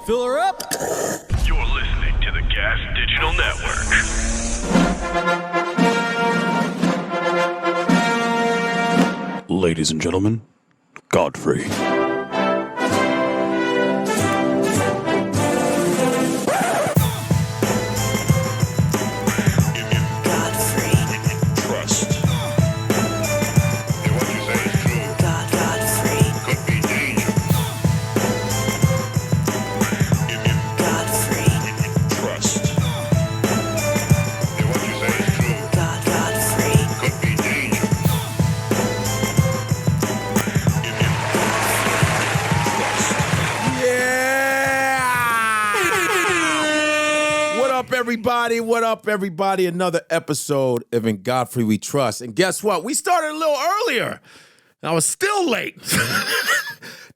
Fill her up. You're listening to the Gas Digital Network. Ladies and gentlemen, Godfrey. What up, everybody? Another episode of In Godfrey We Trust. And guess what? We started a little earlier. I was still late.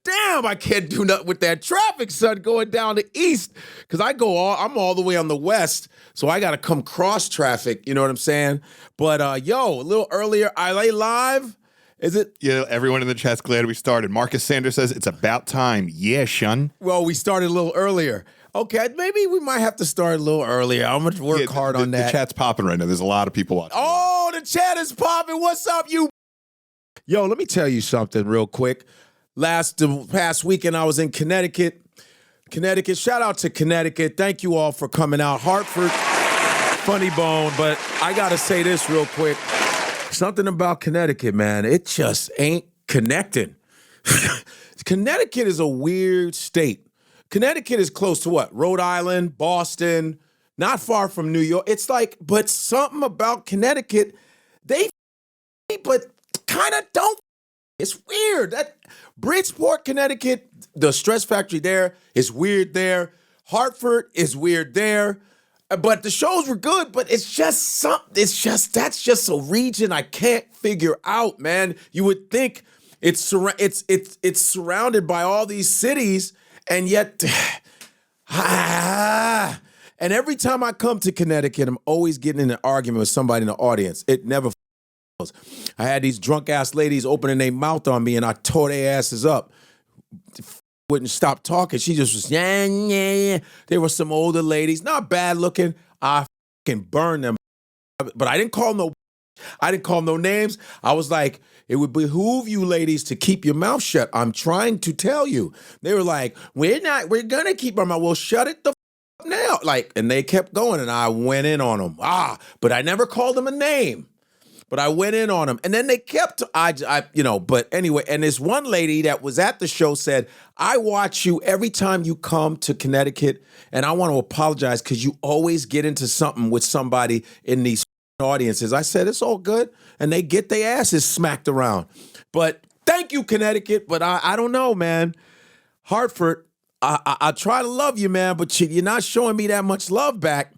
Damn, I can't do nothing with that traffic, son, going down the east. Because I'm all the way on the west, so I got to come cross traffic, you know what I'm saying? But, a little earlier, LA Live. Is it? Yeah, everyone in the chat's glad we started. Marcus Sanders says it's about time. Yeah, shun. Well, we started a little earlier. Okay, maybe we might have to start a little earlier. I'm going to work hard on that. The chat's popping right now. There's a lot of people watching. Oh, the chat is popping. What's up, you? Yo, let me tell you something real quick. The past weekend, I was in Connecticut. Shout out to Connecticut. Thank you all for coming out. Hartford, funny bone. But I got to say this real quick. Something about Connecticut, man. It just ain't connecting. Connecticut is a weird state. Connecticut is close to what? Rhode Island, Boston, not far from New York. It's like, but something about Connecticut, but kind of don't. It's weird. That Bridgeport, Connecticut, the stress factory there is weird there. Hartford is weird there. But the shows were good, but it's just that's just a region I can't figure out, man. You would think it's surrounded by all these cities. And yet, and every time I come to Connecticut, I'm always getting in an argument with somebody in the audience. It never fails. I had these drunk-ass ladies opening their mouth on me, and I tore their asses up. Wouldn't stop talking. She just was, yeah. There were some older ladies, not bad looking. I fucking burned them. But I didn't call no names. I was like, it would behoove you ladies to keep your mouth shut. I'm trying to tell you. They were like, we're gonna keep our mouth. Well, shut it the up now. And they kept going, and I went in on them. But I never called them a name. But I went in on them. And then they kept, but anyway, and this one lady that was at the show said, I watch you every time you come to Connecticut, and I want to apologize because you always get into something with somebody in these audiences. I said, it's all good. And they get their asses smacked around. But thank you, Connecticut. But I don't know, man. Hartford, I try to love you, man, but you're not showing me that much love back.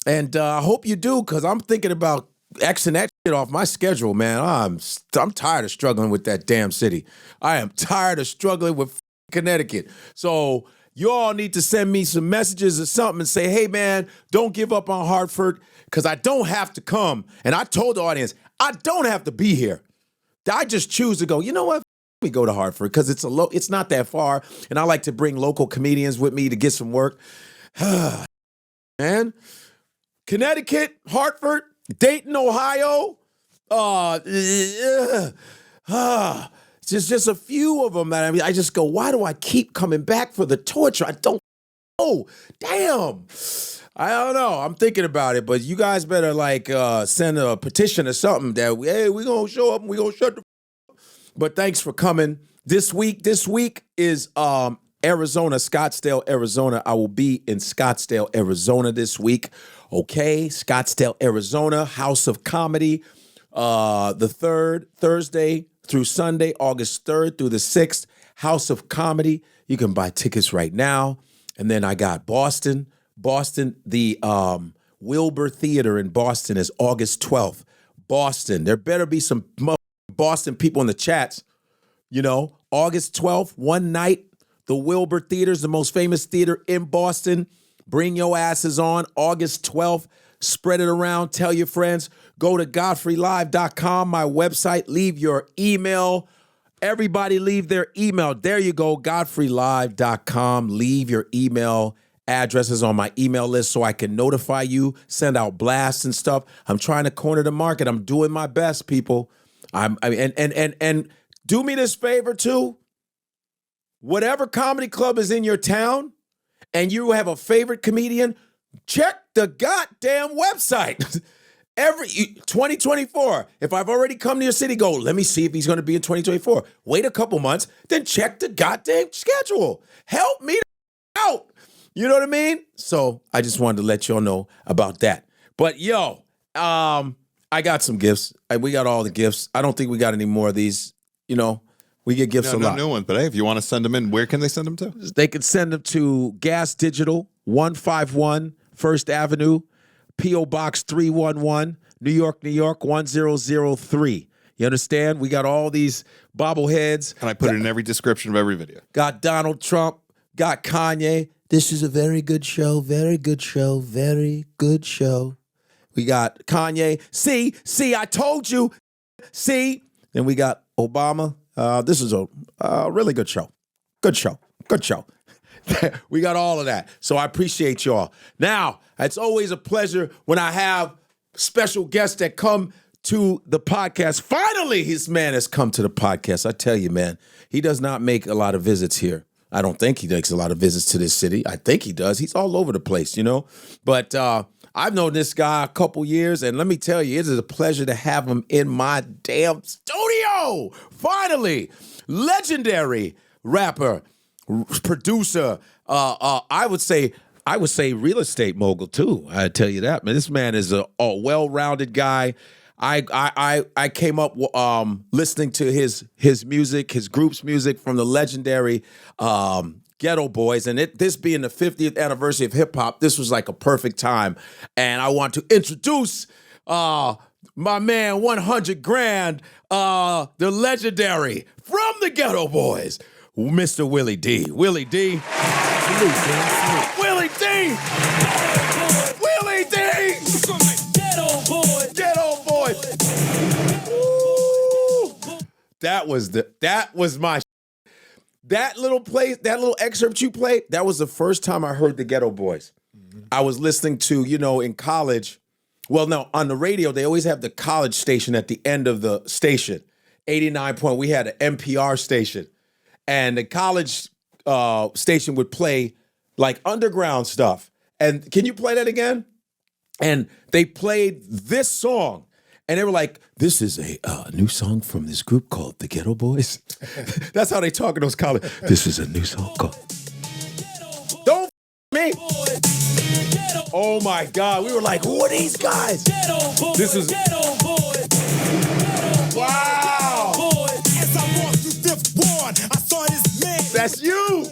And I hope you do, because I'm thinking about Xing that shit off my schedule, man. I'm tired of struggling with that damn city. I am tired of struggling with Connecticut. So you all need to send me some messages or something and say, hey, man, don't give up on Hartford, because I don't have to come. And I told the audience, I don't have to be here. I just choose to go, you know what? We go to Hartford because it's not that far. And I like to bring local comedians with me to get some work. Man, Connecticut, Hartford, Dayton, Ohio. Just a few of them. I mean, I just go, why do I keep coming back for the torture? I don't know. Damn. I don't know. I'm thinking about it, but you guys better send a petition or something that we're going to show up and we're going to shut the But thanks for coming. This week is Arizona, Scottsdale, Arizona. I will be in Scottsdale, Arizona this week. Okay, Scottsdale, Arizona, House of Comedy. The 3rd, Thursday through Sunday, August 3rd through the 6th, House of Comedy. You can buy tickets right now. And then I got Boston, the Wilbur Theater in Boston is August 12th. Boston, there better be some Boston people in the chats. You know, August 12th, one night, the Wilbur Theater is the most famous theater in Boston. Bring your asses on August 12th. Spread it around. Tell your friends. Go to GodfreyLive.com, my website. Leave your email Everybody leave their email. There you go, GodfreyLive.com. Leave your email addresses on my email list so I can notify you, send out blasts and stuff. I'm trying to corner the market. I'm doing my best, people. And do me this favor too. Whatever comedy club is in your town and you have a favorite comedian, check the goddamn website. 2024, if I've already come to your city, go, let me see if he's going to be in 2024. Wait a couple months, then check the goddamn schedule. Help me out. You know what I mean? So I just wanted to let y'all know about that. But yo, I got some gifts. We got all the gifts. I don't think we got any more of these. You know, we get gifts a lot. No new ones, but hey, if you want to send them in, where can they send them to? They can send them to Gas Digital, 151 First Avenue, P.O. Box 311, New York, New York, 1003. You understand? We got all these bobbleheads. And I put it in every description of every video. Got Donald Trump, got Kanye. This is a very good show, very good show, very good show. We got Kanye. See, I told you. See? Then we got Obama. This is a really good show. Good show. Good show. We got all of that. So I appreciate y'all. Now, it's always a pleasure when I have special guests that come to the podcast. Finally, his man has come to the podcast. I tell you, man, he does not make a lot of visits here. I don't think he makes a lot of visits to this city. I think he does. He's all over the place, you know. But I've known this guy a couple years, and let me tell you, it is a pleasure to have him in my damn studio. Finally, legendary rapper, producer. I would say real estate mogul too. I tell you that, man. This man is a well-rounded guy. I came up listening to his music, his group's music from the legendary Ghetto Boys, and this being the 50th anniversary of hip hop, this was like a perfect time. And I want to introduce my man 100 Grand, the legendary from the Ghetto Boys, Mr. Willie D. Willie D. Willie D. Willie D. Ghetto Boys. Ghetto Boys. Ooh. That was my. That little excerpt you played, that was the first time I heard the Ghetto Boys. Mm-hmm. I was listening to, in college. Well, no, on the radio, they always have the college station at the end of the station. 89 point, we had an NPR station. And the college station would play like underground stuff. And can you play that again? And they played this song. And they were like, this is a new song from this group called the Ghetto Boys. That's how they talk in those college. This is a new song called. Don't me. Oh my God. We were like, who are these guys? This is. Wow. That's you.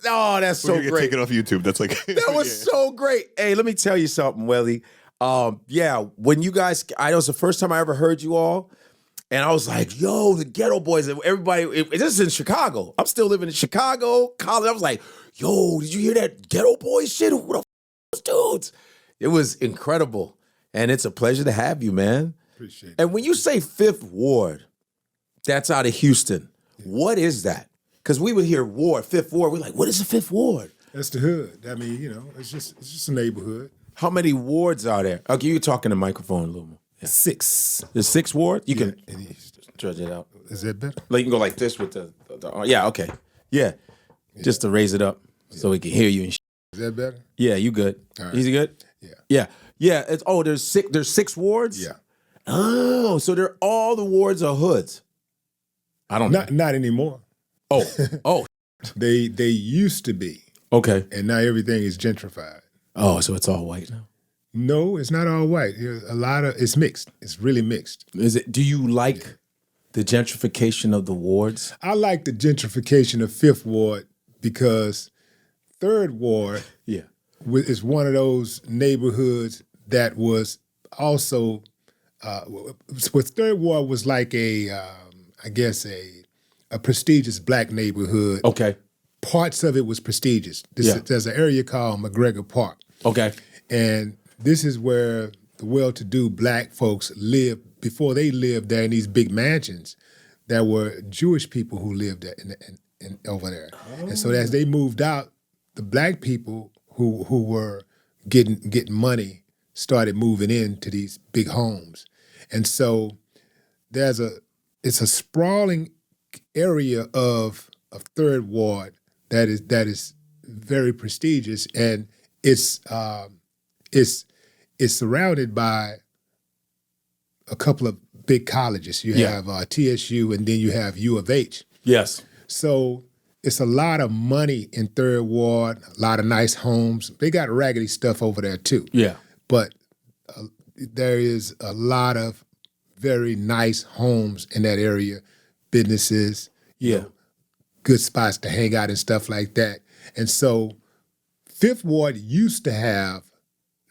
Oh, that's so great. Take it off YouTube. That's like. That was so great. Hey, let me tell you something, Willie. Yeah, when you guys, I know it's the first time I ever heard you all, and I was like, yo, the Ghetto Boys, and everybody, this is in Chicago. I'm still living in Chicago, college. I was like, yo, did you hear that Ghetto Boys shit? Who the f those dudes? It was incredible, and it's a pleasure to have you, man. Appreciate it. And when you say Fifth Ward, that's out of Houston. Yeah. What is that? Because we would hear Ward, Fifth Ward. We're like, what is the Fifth Ward? That's the hood. I mean, it's just a neighborhood. How many wards are there? Okay, you talking the microphone a little more. Yeah. 6. There's 6 wards? You can stretch it out. Is that better? Like you can go like this with the yeah, okay. Yeah. Just to raise it up so we can hear you and shit. Is that better? Yeah, you good. All right. Is he good? Yeah. Yeah. Yeah. There's 6 wards? Yeah. Oh, so all the wards are hoods. I don't know. Not anymore. Oh. They used to be. Okay. And now everything is gentrified. Oh, so it's all white now? No, it's not all white. It's mixed. It's really mixed. Is it? Do you like the gentrification of the wards? I like the gentrification of Fifth Ward because Third Ward is one of those neighborhoods that was also, Third Ward was like a prestigious black neighborhood. Okay. Parts of it was prestigious. There's an area called McGregor Park. Okay. And this is where the well-to-do black folks lived before they lived there in these big mansions. there were Jewish people who lived over there. And so as they moved out, the black people who were getting money started moving into these big homes. And so it's a sprawling area of Third Ward that is very prestigious, and it's surrounded by a couple of big colleges. You have TSU, and then you have U of H. Yes. So it's a lot of money in Third Ward, a lot of nice homes. They got raggedy stuff over there too. Yeah. But there is a lot of very nice homes in that area, businesses, good spots to hang out and stuff like that. And so Fifth Ward used to have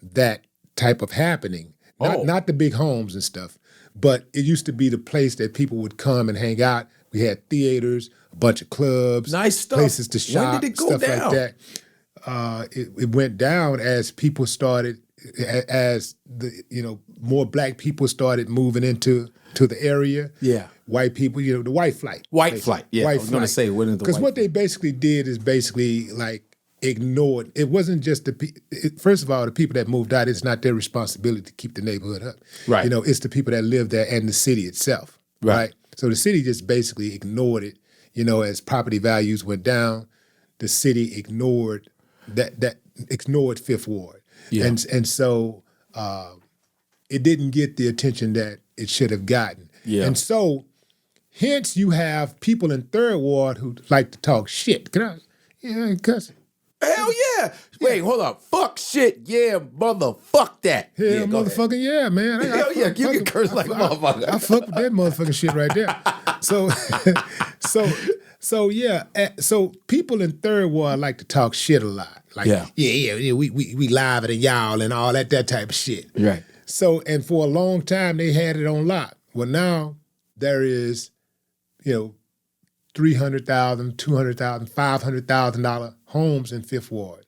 that type of happening. Not the big homes and stuff, but it used to be the place that people would come and hang out. We had theaters, a bunch of clubs, nice stuff. Places to shop, when did it go stuff down? like that. It went down as people started, as more black people started moving into the area. Yeah. White people, the white flight. White flight, yeah. White I was going to flight. say, when is the Because white what they basically did is basically like ignored. It wasn't just first of all, the people that moved out, it's not their responsibility to keep the neighborhood up. Right. It's the people that live there and the city itself. Right. So the city just basically ignored it. As property values went down, the city ignored ignored Fifth Ward. Yeah. And so it didn't get the attention that it should have gotten. Yeah. And so hence you have people in Third Ward who like to talk shit. Can I? Yeah, cuss. Hell yeah. Wait, hold up. Fuck shit. Yeah, motherfuck that. Hell, motherfucking yeah, man. Hell yeah, you can curse like a motherfucker. I fuck with that motherfucking shit right there. So people in Third Ward like to talk shit a lot. Like, we live than y'all and all that type of shit. Right. So, and for a long time they had it on lock. Well, now there is, $300,000, $200,000, $500,000 homes in Fifth Ward,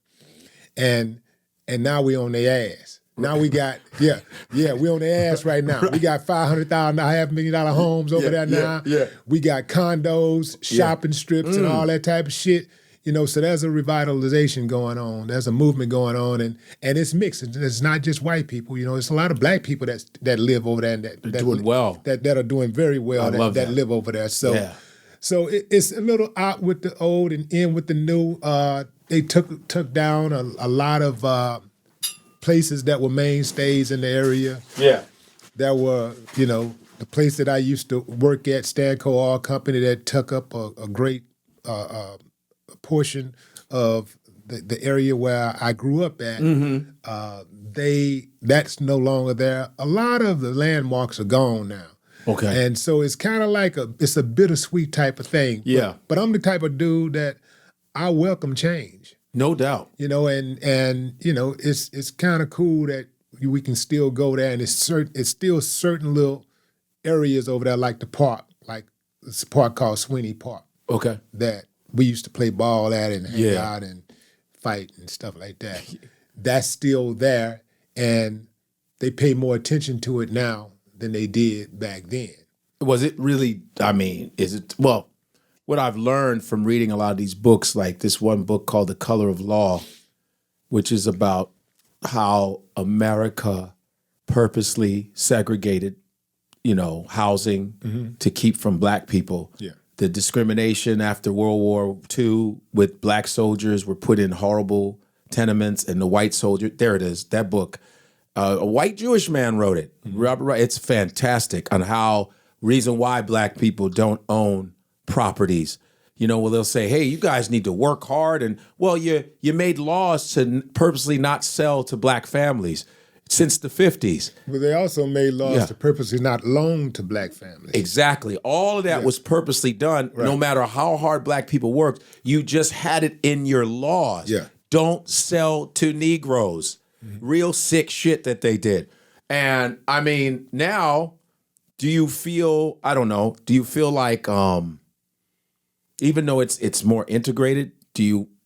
and now we on their ass. Now we got we on their ass right now. We got $500,000, $500,000 homes over there now. Yeah. We got condos, shopping strips, and all that type of shit. So there's a revitalization going on. There's a movement going on, and it's mixed. It's not just white people. It's a lot of black people that live over there and that doing well. That are doing very well. That live over there. So. So it's a little out with the old and in with the new. They took down a lot of places that were mainstays in the area. Yeah. There were, the place that I used to work at, Stanco Oil Company, that took up a great portion of the area where I grew up at. Mm-hmm. That's no longer there. A lot of the landmarks are gone now. Okay. And so it's kind of like it's a bittersweet type of thing. Yeah. But I'm the type of dude that I welcome change. No doubt. And it's kind of cool that we can still go there, and it's still certain little areas over there like the park, like this park called Sweeney Park. Okay. That we used to play ball at and hang out and fight and stuff like that. That's still there, and they pay more attention to it now than they did back then. Was it really, what I've learned from reading a lot of these books, like this one book called The Color of Law, which is about how America purposely segregated, housing to keep from black people. Yeah. The discrimination after World War II with black soldiers were put in horrible tenements, and the white soldier, there it is, that book. A white Jewish man wrote it. Mm-hmm. Robert Wright. It's fantastic on how reason why black people don't own properties. They'll say, hey, you guys need to work hard. And, well, you made laws to purposely not sell to black families since the 50s. But they also made laws to purposely not loan to black families. Exactly. All of that was purposely done. Right. No matter how hard black people worked, you just had it in your laws. Yeah. Don't sell to Negroes. Real sick shit that they did. And now, do you feel like even though it's more integrated,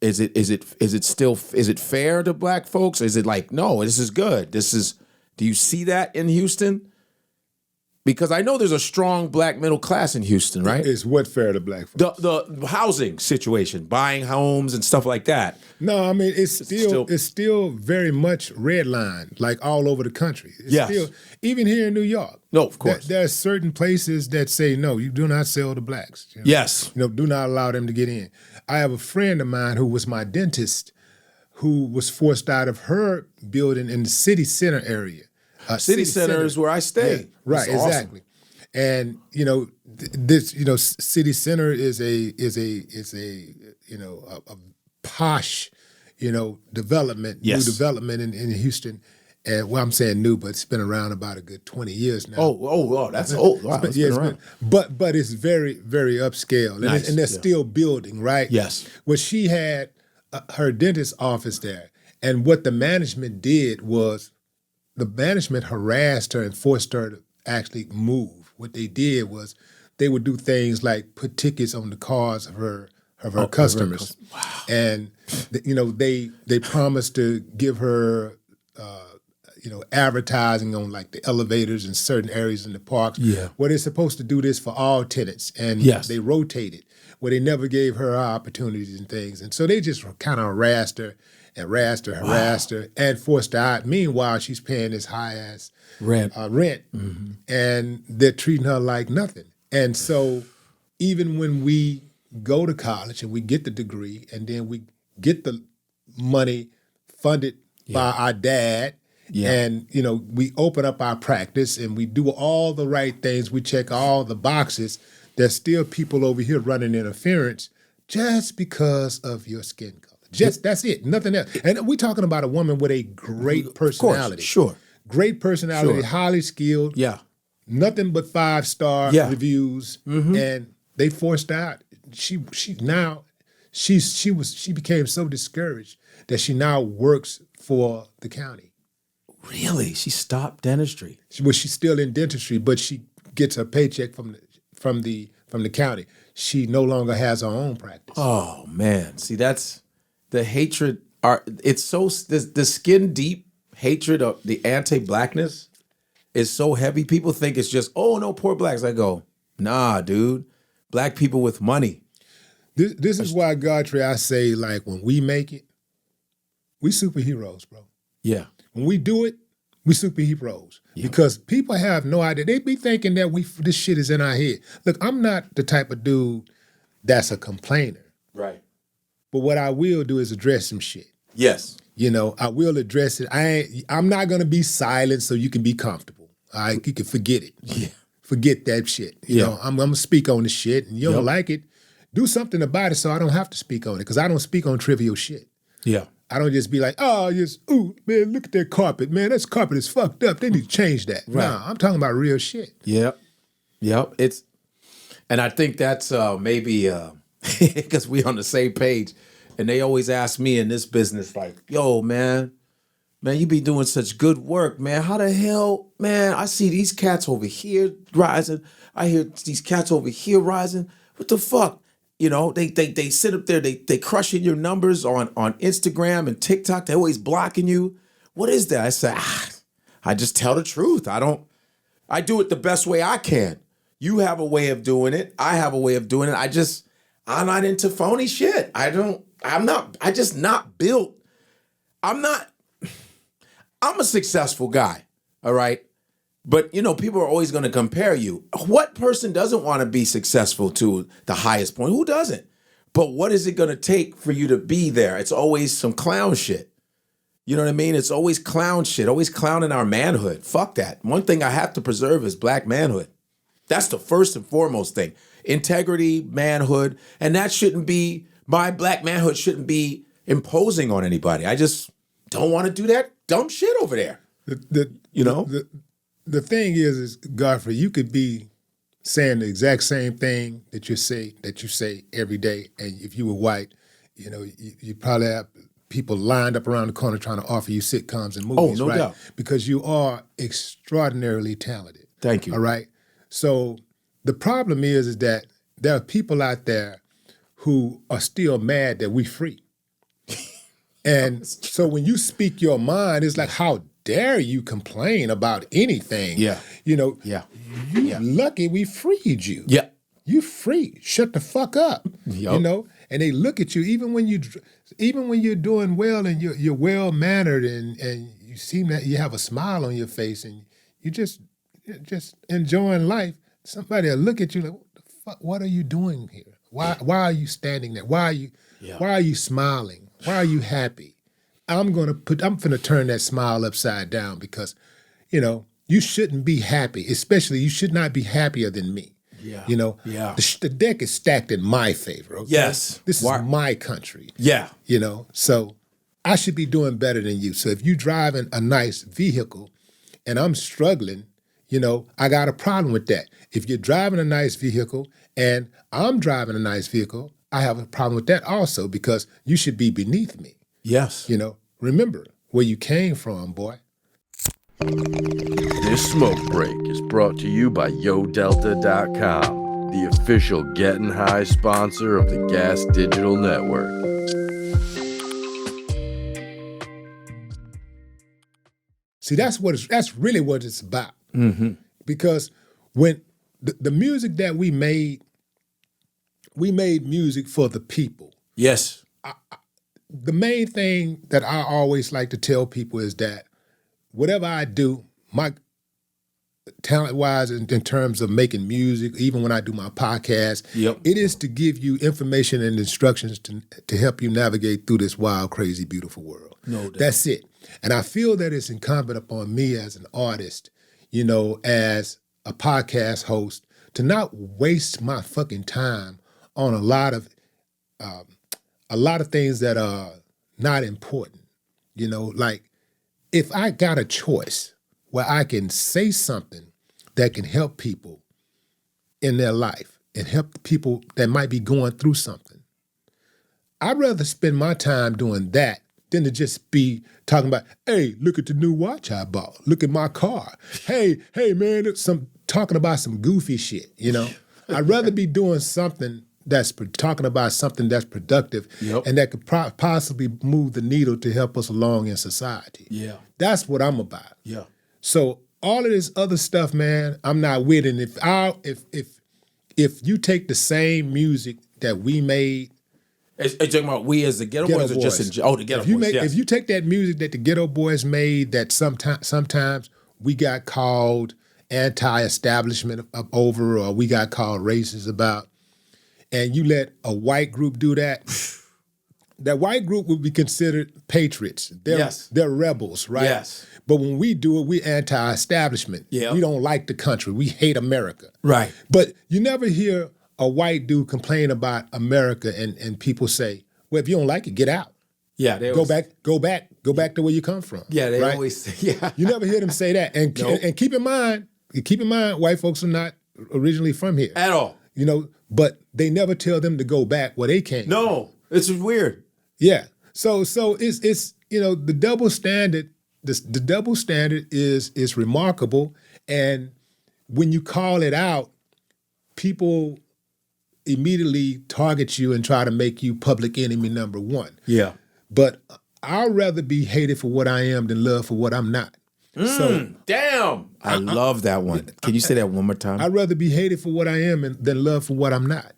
is it fair to black folks? Is it like, no, this is good. Do you see that in Houston? Because I know there's a strong black middle class in Houston, right? It's what fair to black folks? The housing situation, buying homes and stuff like that. No, I mean it's still very much redlined, like all over the country. It's Yes. still, even here in New York. No, of course. There are certain places that say no, you do not sell to blacks. You know? Yes. Do not allow them to get in. I have a friend of mine who was my dentist, who was forced out of her building in the city center area. City center is where I stay. Yeah, right, That's awesome. exactly. And this city center is a posh development, Yes. new development in Houston. And well, I'm saying new, but it's been around about a good 20 years now. Oh, that's old. Wow, it's been around. But it's very, very upscale, and, Nice, and they're yeah. still building, right? Yes. Well, she had her dentist office there, and what the management did was the management harassed her and forced her to actually move. What they did was they would do things like put tickets on the cars of her customers, and they promised to give her advertising on like the elevators in certain areas in the parks. Yeah. Well, they're supposed to do this for all tenants, and Yes. they rotated. Well, they never gave her opportunities and things, and so they just kind of harassed her, and forced her out. Meanwhile, she's paying this high ass Rent. and they're treating her like nothing. And so, even when we go to college and we get the degree, and then we get the money funded by our dad. Yeah. And, we open up our practice and we do all the right things. We check all the boxes. There's still people over here running interference just because of your skin color. That's it, nothing else. And we're talking about a woman with a great personality. Sure. Great personality, Sure. highly skilled. Yeah. Nothing but 5-star Yeah. reviews. And they forced her out. She became so discouraged that she now works for the county. Really? She stopped dentistry. She's still in dentistry, but she gets her paycheck from the county. She no longer has her own practice. Oh man. See, that's the hatred. It's so the skin deep hatred of the anti-blackness is so heavy. People think it's just, oh no, poor blacks. I go, nah, dude. Black people with money. This is why, Godfrey, I say, like, when we make it, we superheroes, bro. Yeah. When we do it, we superheroes. Because people have no idea. They be thinking that this shit is in our head. Look, I'm not the type of dude that's a complainer. Right. But what I will do is address some shit. Yes. I will address it. I'm not gonna be silent so you can be comfortable. All right, you can forget it. Yeah. Forget that shit. I'm gonna speak on the shit, and you don't like it, do something about it so I don't have to speak on it. Because I don't speak on trivial shit. Yeah. I don't just be like, ooh, man, look at that carpet, man. That carpet is fucked up. They need to change that. Right. Nah, I'm talking about real shit. Yep. And I think that's maybe because we on the same page. And they always ask me in this business, like, yo, man, you be doing such good work, man. How the hell, man, I see these cats over here rising. I hear these cats over here rising. What the fuck? They sit up there, they crushing your numbers on Instagram and TikTok. They always blocking you. What is that? I say, I just tell the truth. I do it the best way I can. You have a way of doing it. I have a way of doing it. I'm not into phony shit. I'm a successful guy, all right? But, people are always going to compare you. What person doesn't want to be successful to the highest point? Who doesn't? But what is it going to take for you to be there? It's always some clown shit. You know what I mean? It's always clown shit, always clowning our manhood. Fuck that. One thing I have to preserve is black manhood. That's the first and foremost thing. Integrity, manhood, and that shouldn't be, my black manhood shouldn't be imposing on anybody. I just don't want to do that dumb shit over there. The thing is, Godfrey, you could be saying the exact same thing that you say every day, and if you were white, you probably have people lined up around the corner trying to offer you sitcoms and movies, no right? doubt. Because you are extraordinarily talented. Thank you. All right? So the problem is that there are people out there who are still mad that we free. And so when you speak your mind, it's like, how dare you complain about anything? Yeah. You know, Yeah. you lucky we freed you. Yeah. You free. Shut the fuck up. Yup. You know, and they look at you even when you're doing well and you're well mannered and you seem that you have a smile on your face and you just enjoying life. Somebody will look at you like, what the fuck? What are you doing here? Why are you standing there? Why are you smiling? Why are you happy? I'm gonna turn that smile upside down because, you know, you shouldn't be happy. Especially you should not be happier than me. Yeah. You know, the deck is stacked in my favor. Okay? Yes. This is my country. Yeah. You know, so I should be doing better than you. So if you driving a nice vehicle and I'm struggling, you know, I got a problem with that. If you're driving a nice vehicle and I'm driving a nice vehicle, I have a problem with that also because you should be beneath me. Yes. You know, remember where you came from, boy. This smoke break is brought to you by YoDelta.com, the official Getting High sponsor of the Gas Digital Network. See, that's really what it's about. Mm-hmm. Because when the music that we made music for the people. Yes. The main thing that I always like to tell people is that whatever I do, my talent-wise in terms of making music, even when I do my podcast, it is to give you information and instructions to help you navigate through this wild, crazy, beautiful world. No doubt. That's it. And I feel that it's incumbent upon me as an artist, you know, as a podcast host, to not waste my fucking time on a lot of things that are not important. You know, like if I got a choice where I can say something that can help people in their life and help people that might be going through something, I'd rather spend my time doing that than to just be talking about, hey, look at the new watch I bought. Look at my car. Hey, man, talking about some goofy shit, you know? I'd rather be doing something talking about something that's productive and that could possibly move the needle to help us along in society. Yeah. That's what I'm about. Yeah. So all of this other stuff, man, I'm not with it. And if you take the same music that we made, Are you talking about we as the Ghetto Boys or just the Ghetto Boys? If you take that music that the Ghetto Boys made that sometimes we got called anti-establishment over or we got called racist about, and you let a white group do that, that white group would be considered patriots. They're rebels, right? Yes. But when we do it, we anti-establishment. Yeah. We don't like the country. We hate America. Right. But you never hear a white dude complain about America and people say, well, if you don't like it, get out. Yeah. They Go back to where you come from. Yeah, they right? always say, yeah. You never hear them say that. And keep in mind, white folks are not originally from here. At all. You know, but they never tell them to go back where they came. No, it's weird. Yeah. So it's you know, the double standard. The double standard is remarkable, and when you call it out, people immediately target you and try to make you public enemy number one. Yeah. But I'd rather be hated for what I am than loved for what I'm not. So Damn. I love that one. Can you say that one more time? I'd rather be hated for what I am than loved for what I'm not.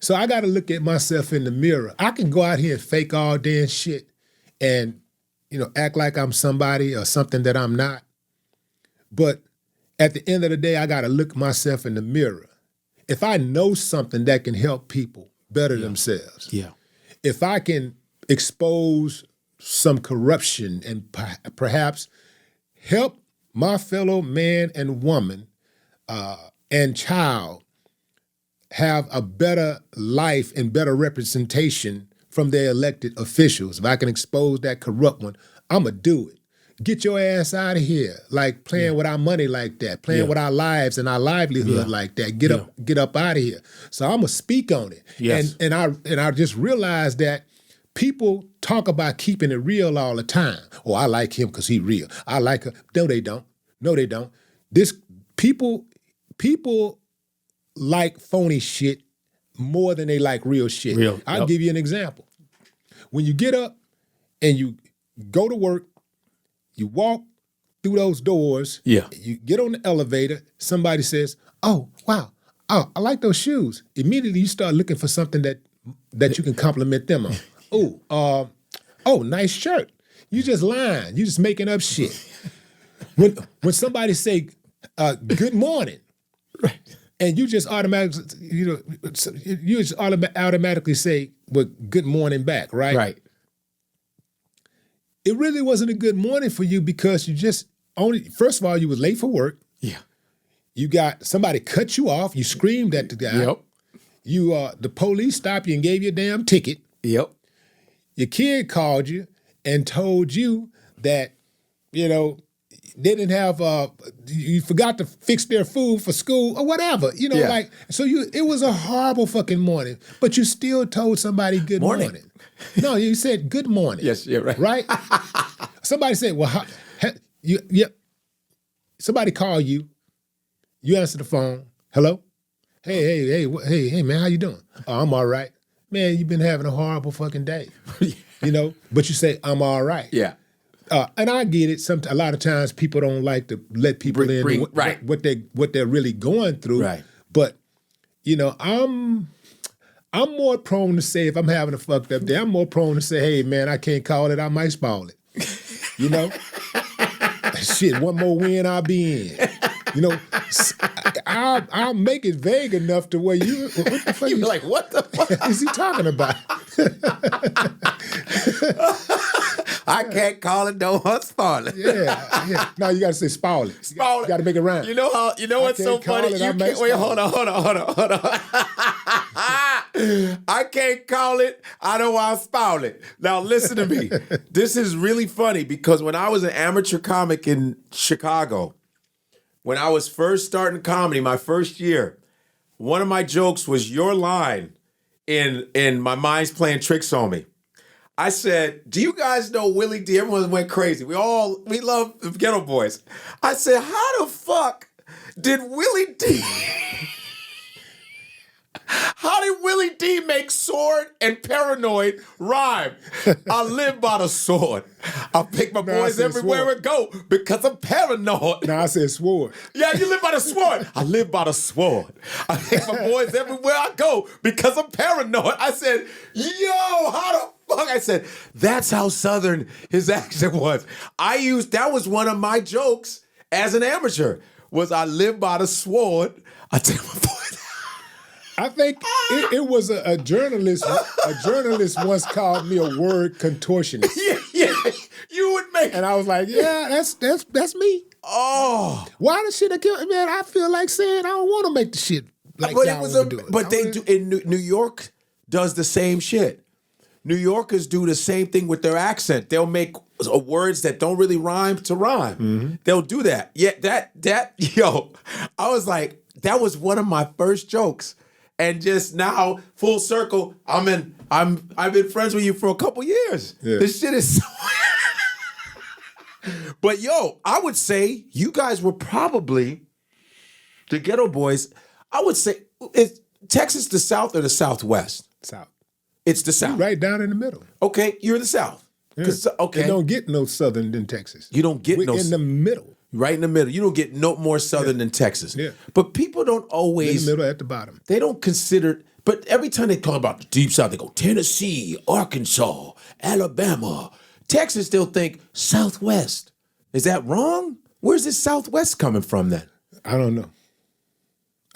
So I got to look at myself in the mirror. I can go out here and fake all day and shit and, you know, act like I'm somebody or something that I'm not. But at the end of the day, I got to look myself in the mirror. If I know something that can help people better themselves, if I can expose some corruption and perhaps help my fellow man and woman and child have a better life and better representation from their elected officials, if I can expose that corrupt one, I'm going to do it. Get your ass out of here, like playing with our money like that, playing with our lives and our livelihood like that. Get up out of here. So I'm gonna speak on it. Yes. And I just realized that people talk about keeping it real all the time. Oh, I like him because he real. I like her. No, they don't. No, they don't. This people like phony shit more than they like real shit. I'll give you an example. When you get up and you go to work, you walk through those doors. Yeah. You get on the elevator. Somebody says, "Oh, wow. Oh, I like those shoes." Immediately you start looking for something that you can compliment them on. Oh, nice shirt. You just lying. You just making up shit. When somebody say, "Good morning," right, and you just automatically, automatically say, "Well, good morning" back, right? Right. It really wasn't a good morning for you because you just first of all, you was late for work. Yeah. You got somebody cut you off. You screamed at the guy. Yep. The police stopped you and gave you a damn ticket. Yep. Your kid called you and told you that, they didn't have, you forgot to fix their food for school or whatever. It was a horrible fucking morning, but you still told somebody good morning. No, you said good morning. Yes, yeah, right. Right? Somebody said, well, somebody called you. You answer the phone. Hello? Hey, man, how you doing? Oh, I'm all right. Man, you've been having a horrible fucking day. But you say, I'm all right. Yeah. And I get it. A lot of times people don't like to let people in what they're really going through. Right. But, I'm more prone to say, if I'm having a fucked up day, I'm more prone to say, hey, man, I can't call it. I might spoil it. Shit, one more win, I'll be in. I'll make it vague enough to where what the fuck You're like, what the fuck is he talking about? I can't call it, don't spoil it. Yeah. No, you got to say spoil it. Spoil it. You got to make it rhyme. You know what's so funny? You can't, wait, hold on. I can't call it. I don't want to spoil it. Now listen to me. This is really funny because when I was an amateur comic in Chicago, when I was first starting comedy, my first year, one of my jokes was your line in My Mind's Playing Tricks on Me. I said, do you guys know Willie D? Everyone went crazy. We love the Ghetto Boys. I said, how the fuck did Willie D... How did Willie D make sword and paranoid rhyme? I live by the sword. I pick my boys everywhere I go because I'm paranoid. No, I said sword. Yeah, you live by the sword. I live by the sword. I pick my boys everywhere I go because I'm paranoid. I said, yo, how the fuck? I said, that's how Southern his accent was. That was one of my jokes as an amateur, was I live by the sword. I take my boys. I think it was a journalist. A journalist once called me a word contortionist. Yeah, you would make. And I was like, yeah, that's me. Oh, why the shit? Man, I feel like saying I don't want to make the shit like that. But they do in New York does the same shit. New Yorkers do the same thing with their accent. They'll make words that don't really rhyme to rhyme. Mm-hmm. They'll do that. Yeah, I was like, that was one of my first jokes. And just now, full circle, I've been friends with you for a couple years. Yeah. This shit is so But I would say you guys were probably the Ghetto Boys. I would say, is Texas the South or the Southwest? South. It's the South. Right down in the middle. Okay, you're in the South. Yeah. Okay. You don't get no Southern than Texas. You don't get We're in the middle. Right in the middle. You don't get no more Southern than Texas. Yeah. But people don't always... In the middle at the bottom. They don't consider... But every time they talk about the Deep South, they go Tennessee, Arkansas, Alabama. Texas, they'll think Southwest. Is that wrong? Where's this Southwest coming from then? I don't know.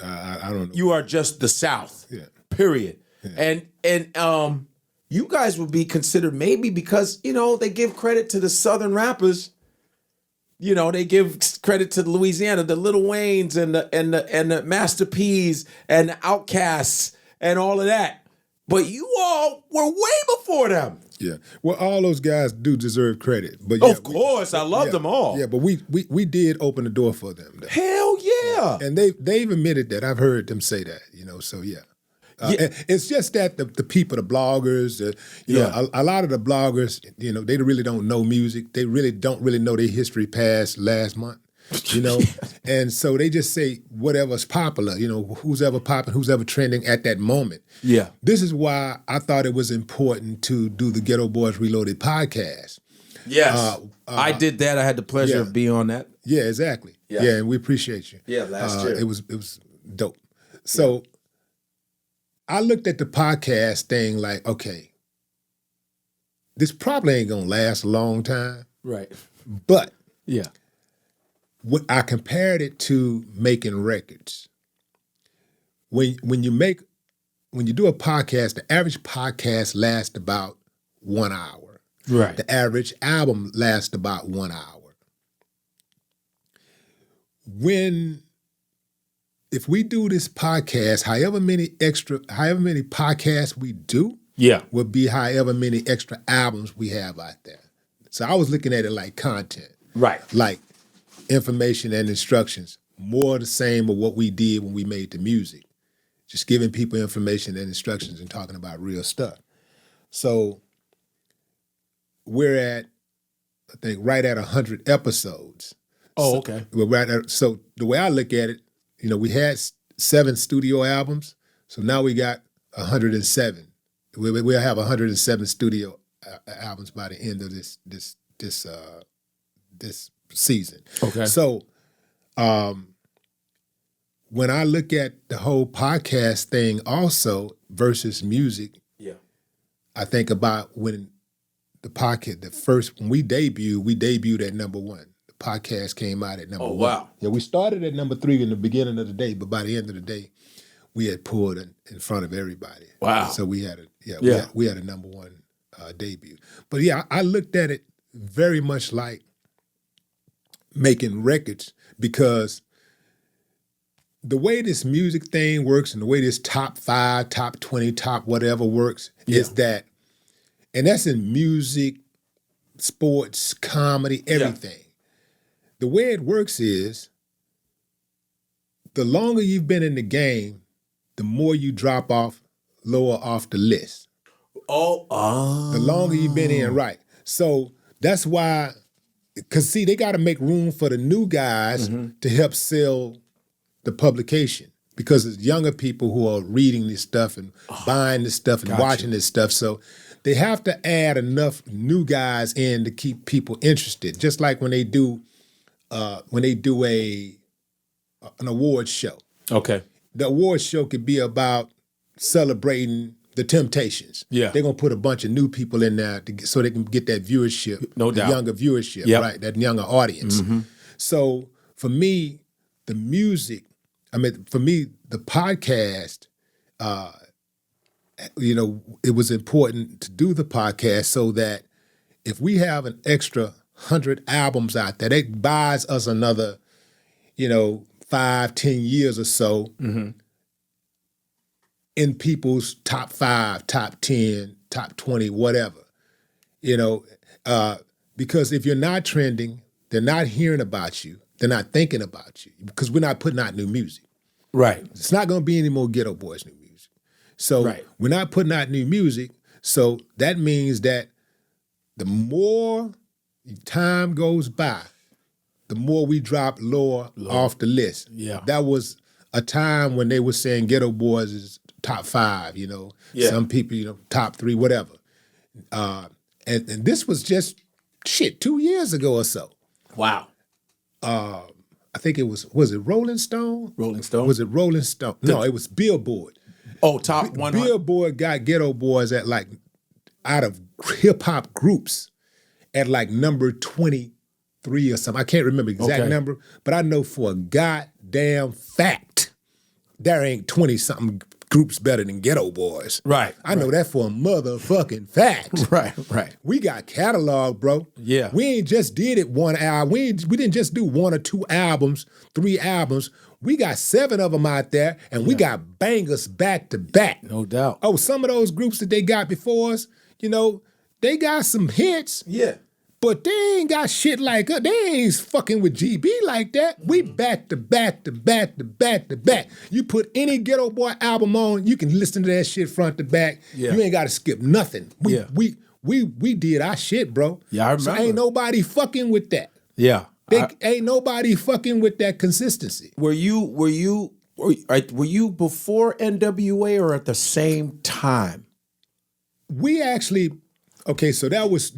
I don't know. You are just the South. Yeah. Period. Yeah. And you guys would be considered maybe because, they give credit to the Southern rappers. They give credit to Louisiana, the Lil Waynes and the Master P's and the Outcasts and all of that. But you all were way before them. Yeah. Well, all those guys do deserve credit. But of course, I love them all. Yeah, but we did open the door for them. Though. Hell yeah. And they've admitted that. I've heard them say that. So yeah. It's just that the people, the bloggers, a lot of the bloggers, they really don't know music. They really don't know their history past last month, and so they just say whatever's popular, who's ever popping, who's ever trending at that moment. Yeah. This is why I thought it was important to do the Ghetto Boys Reloaded podcast, Yes. I did that. I had the pleasure of being on that. Yeah, exactly. Yeah, and we appreciate you. Yeah, last year. It was dope. So I looked at the podcast thing like, okay, this probably ain't gonna last a long time. Right. But Yeah. I compared it to making records. When you do a podcast, the average podcast lasts about 1 hour. Right. The average album lasts about 1 hour. If we do this podcast, however many podcasts we do, will be however many extra albums we have out there. So I was looking at it like content. Right. Like information and instructions, more the same of what we did when we made the music. Just giving people information and instructions and talking about real stuff. So we're at, I think, right at 100 episodes. Oh, okay. So the way I look at it, we had 7 studio albums, so now we got 107. We'll have 107 studio albums by the end of this season. Okay. So when I look at the whole podcast thing also versus music, I think about when the podcast, when we debuted at number 1. The podcast came out at number 1. Wow. Yeah, we started at number 3 in the beginning of the day, but by the end of the day, we had pulled in front of everybody. Wow. So we had a number 1 debut. But yeah, I looked at it very much like making records, because the way this music thing works and the way this top 5, top 20, top whatever works is that, and that's in music, sports, comedy, everything. The way it works is the longer you've been in the game, the more you drop lower off the list. The longer you've been in, right. So that's why, because see, they got to make room for the new guys to help sell the publication, because it's younger people who are reading this stuff and buying this stuff and watching this stuff. So they have to add enough new guys in to keep people interested. Just like when they do an awards show. Okay. The awards show could be about celebrating the Temptations. Yeah. They're going to put a bunch of new people in there so they can get that viewership, no doubt, younger viewership, right? That younger audience. So for me, the music, the podcast, it was important to do the podcast so that if we have an extra 100 albums out there, that buys us another, 5-10 years or so in people's top 5, top 10, top 20, whatever. Because if you're not trending, they're not hearing about you, they're not thinking about you, because we're not putting out new music. Right. It's not going to be any more Ghetto Boys new music. So we're not putting out new music, so that means that the more time goes by, the more we drop lower off the list. Yeah. That was a time when they were saying Ghetto Boys is top 5, Some people, top 3, whatever. And this was just, 2 years ago or so. Wow. I think it was it Rolling Stone? Rolling Stone? Was it Rolling Stone? No, it was Billboard. Oh, top 100. Billboard got Ghetto Boys at out of hip-hop groups at number 23 or something. I can't remember the exact number, but I know for a goddamn fact there ain't 20-something groups better than Ghetto Boys. Right. I know that for a motherfucking fact. Right. We got catalog, bro. Yeah. We ain't just did it one album. We didn't just do 1 or 2 albums, 3 albums. We got 7 of them out there, and we got bangers back to back. No doubt. Oh, some of those groups that they got before us, they got some hits. Yeah. But they ain't got shit like us. They ain't fucking with GB like that. We back to back to back to back to back. You put any Ghetto Boy album on, you can listen to that shit front to back. Yeah. You ain't got to skip nothing. We did our shit, bro. Yeah, I remember. So ain't nobody fucking with that. Yeah. Ain't nobody fucking with that consistency. Were you before NWA or at the same time? We actually, Okay, so that was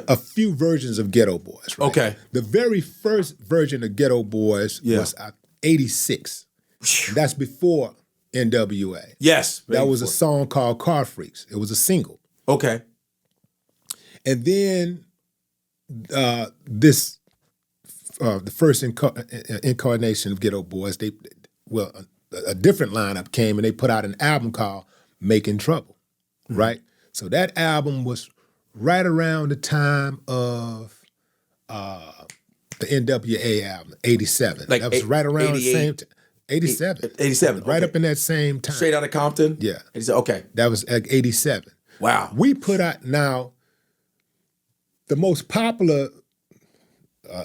a few versions of Ghetto Boys, right? Okay. The very first version of Ghetto Boys was 86. That's before NWA. Yes. That was a song called Car Freaks. It was a single. Okay. And then the first incarnation of Ghetto Boys, a different lineup came and they put out an album called Making Trouble, right? So that album was right around the time of the NWA album, 87. Like that was right around the same 87. 87. Right okay. up in that same time. Straight out of Compton? Yeah. 87. Okay. That was like 87. Wow. We put out now the most popular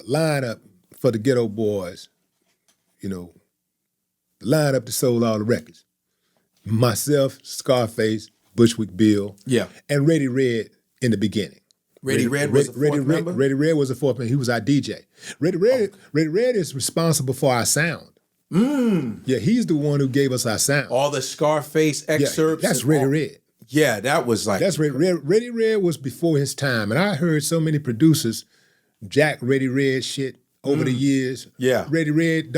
lineup for the Ghetto Boys, the lineup that sold all the records. Myself, Scarface, Bushwick Bill, and Reddy Red in the beginning. Reddy Red was the fourth member? Reddy Red was the fourth member. He was our DJ. Reddy Red is responsible for our sound. Yeah, he's the one who gave us our sound. All the Scarface excerpts. That's Reddy Red. Yeah, that was like... That's Reddy Red was before his time. And I heard so many producers jack Reddy Red shit over the years. Yeah. Reddy Red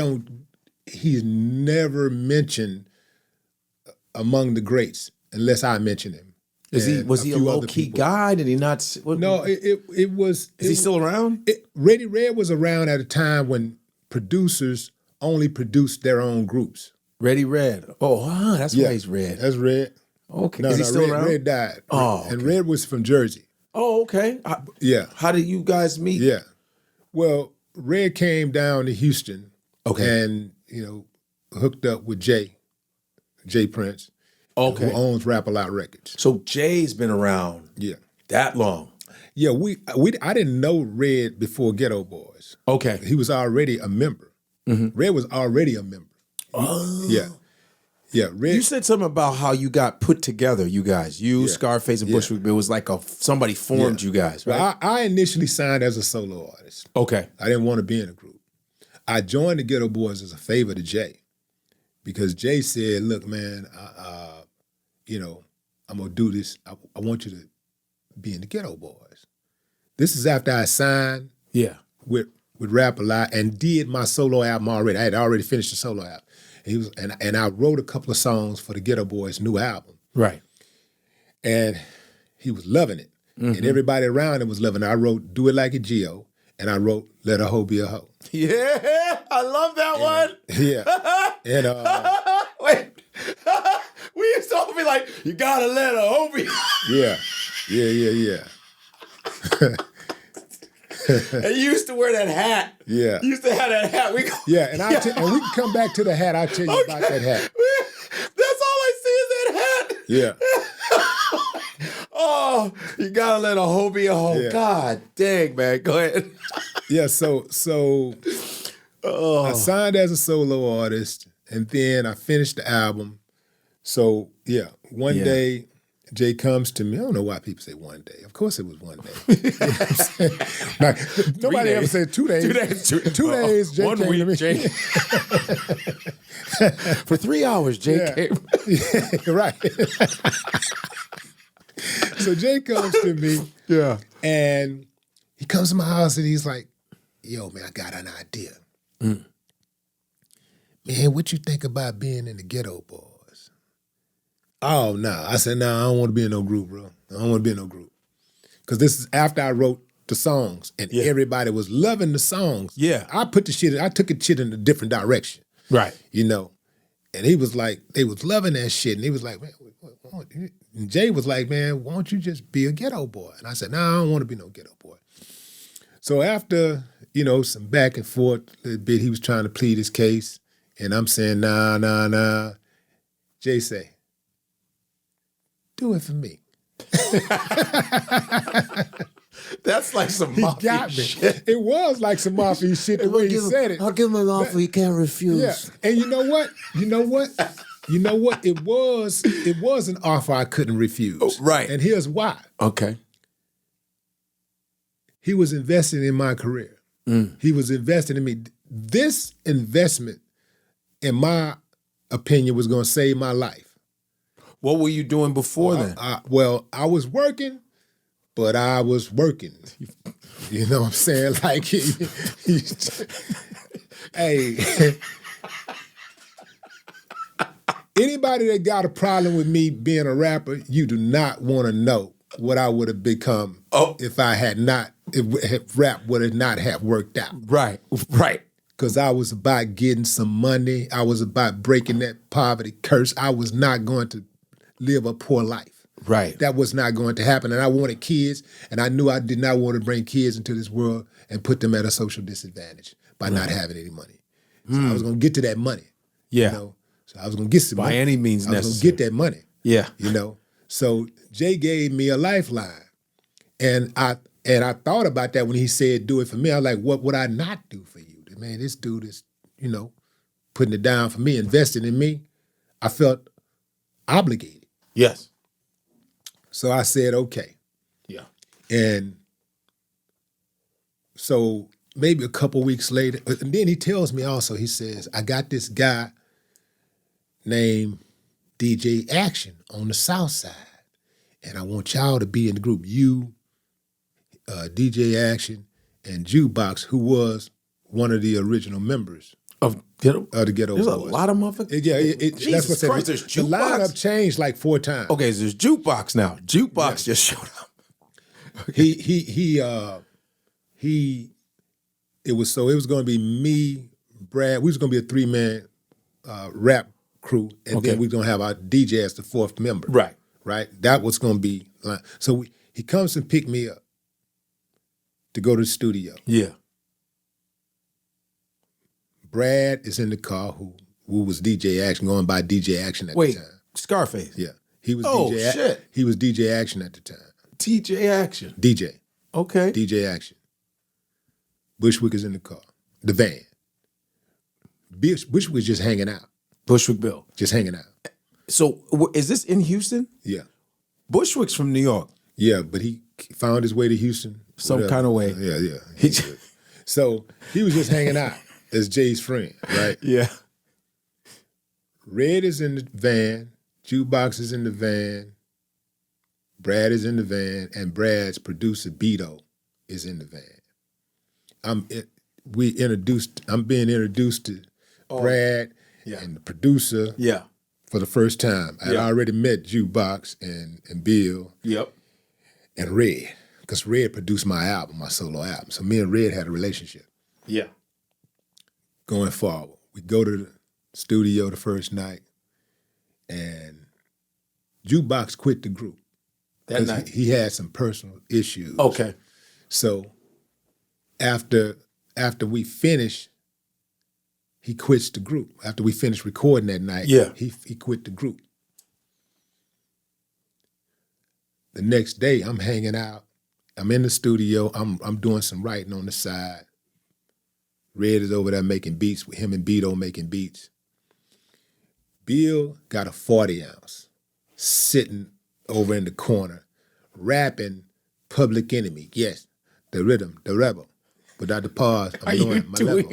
he's never mentioned among the greats unless I mention him. Was he a low-key guy? Did he not... No, it was... Is he still around? Reddy Red was around at a time when producers only produced their own groups. Reddy Red. Oh, that's why he's red. That's Red. Okay. Is he still around? Red died. Oh, okay. And Red was from Jersey. Oh, okay. Yeah. How did you guys meet? Yeah. Well, Red came down to Houston. Okay. And, hooked up with Jay Prince. Okay. Who owns Rap A Lot Records. So Jay's been around that long. Yeah, I didn't know Red before Ghetto Boys. Okay. He was already a member. Mm-hmm. Red was already a member. Oh. Yeah. Yeah, Red. You said something about how you got put together, you guys. Scarface, and Bushwick Bill. It was like somebody formed you guys, right? Well, I initially signed as a solo artist. Okay. I didn't want to be in a group. I joined the Ghetto Boys as a favor to Jay. Because Jay said, look, man, I'm going to do this. I want you to be in the Ghetto Boys. This is after I signed with Rap A Lot and did my solo album already. I had already finished the solo album. And I wrote a couple of songs for the Ghetto Boys' new album. Right. And he was loving it. Mm-hmm. And everybody around him was loving it. I wrote Do It Like a Geo, and I wrote Let a Hoe Be a Hoe. Yeah, I love that one. Yeah. And wait. We used to all be like, you gotta let a hoe be. Yeah. And you used to wear that hat. Yeah. You used to have that hat. And we can come back to the hat. I'll tell you about that hat. That's all I see is that hat. Yeah. Oh, you gotta let a hoe be a hoe. Yeah. God dang, man. Go ahead. Yeah, so I signed as a solo artist, and then I finished the album. So, one day, Jay comes to me. I don't know why people say one day. Of course it was one day. You know what I'm saying? Like, nobody ever said 2 days. 2 days, Jay 1 came week, to me. Jay. For 3 hours, Jay came. Yeah, right. So Jay comes to me. Yeah. And he comes to my house and he's like, yo, man, I got an idea. Man, what you think about being in the Ghetto Boys? Oh, no. I said, no, I don't want to be in no group, bro. I don't want to be in no group. Because this is after I wrote the songs and everybody was loving the songs. Yeah. I took the shit in a different direction. Right. And he was like, they was loving that shit. And he was like, man, and Jay was like, man, why don't you just be a ghetto boy? And I said, no, I don't want to be no ghetto boy. So after, some back and forth a little bit, he was trying to plead his case. And I'm saying, nah. Jay say, do it for me. That's like some mafia He got me. shit. It was like some mafia shit the way he said it. I'll give him an offer he can't refuse. Yeah. And you know what? It was an offer I couldn't refuse. Oh, right. And here's why. Okay. He was investing in my career. He was investing in me. This investment, in my opinion, was going to save my life. What were you doing before then? I was working but I was working. You know what I'm saying? Like, hey, anybody that got a problem with me being a rapper, you do not want to know what I would have become if I had not, if rap would have not have worked out. Right. Because I was about getting some money. I was about breaking that poverty curse. I was not going to live a poor life. Right. That was not going to happen. And I wanted kids, and I knew I did not want to bring kids into this world and put them at a social disadvantage by not having any money. So I was going to get to that money. Yeah. You know? So I was going to get some money. By any means I was necessary. going to get that money. Yeah. You know? So Jay gave me a lifeline. And I thought about that when he said, do it for me. I was like, what would I not do for you? Man, this dude is, you know, putting it down for me, investing in me. I felt obligated. Yes. So I said, okay. Yeah. And so maybe a couple weeks later, and then he tells me also, he says, I got this guy named DJ Action on the South Side, and I want y'all to be in the group. You, DJ Action, and Jukebox, who was one of the original members Of Ghetto? of the Ghetto There's Boys. a lot of motherfuckers. Yeah, Jesus that's what I Christ, said. there's The lineup Jukebox? changed like 4 times. Okay, so there's Jukebox now. Jukebox just showed up. It was going to be me, Brad. We was going to be a 3-man rap crew, and then we are going to have our DJ as the 4th member. Right. Right? That was going to be, so he comes and pick me up to go to the studio. Yeah. Brad is in the car, who was DJ Action, going by DJ Action at the time. Scarface. Yeah. He was Oh, DJ shit. He was DJ Action at the time. DJ Action. DJ. Okay. DJ Action. Bushwick is in the car. The van. Bushwick was just hanging out. Bushwick Bill. Just hanging out. So is this in Houston? Yeah. Bushwick's from New York. Yeah, but he found his way to Houston. Some whatever. kind of way. Yeah. So he was just hanging out as Jay's friend, right? Yeah. Red is in the van. Jukebox is in the van. Brad is in the van, and Brad's producer Geto is in the van. I'm being introduced to Brad and the producer for the first time. I'd already met Jukebox and Bill and Red, because Red produced my album, my solo album. So me and Red had a relationship. Yeah. Going forward, we go to the studio the first night, and Jukebox quit the group. That night. He had some personal issues. Okay. So after we finished, he quits the group. After we finished recording that night, he quit the group. The next day, I'm hanging out. I'm in the studio. I'm doing some writing on the side. Red is over there making beats with him and Geto making beats. Bill got a 40-ounce sitting over in the corner, rapping Public Enemy. Yes, the rhythm, the rebel. Without the pause, I'm doing my level.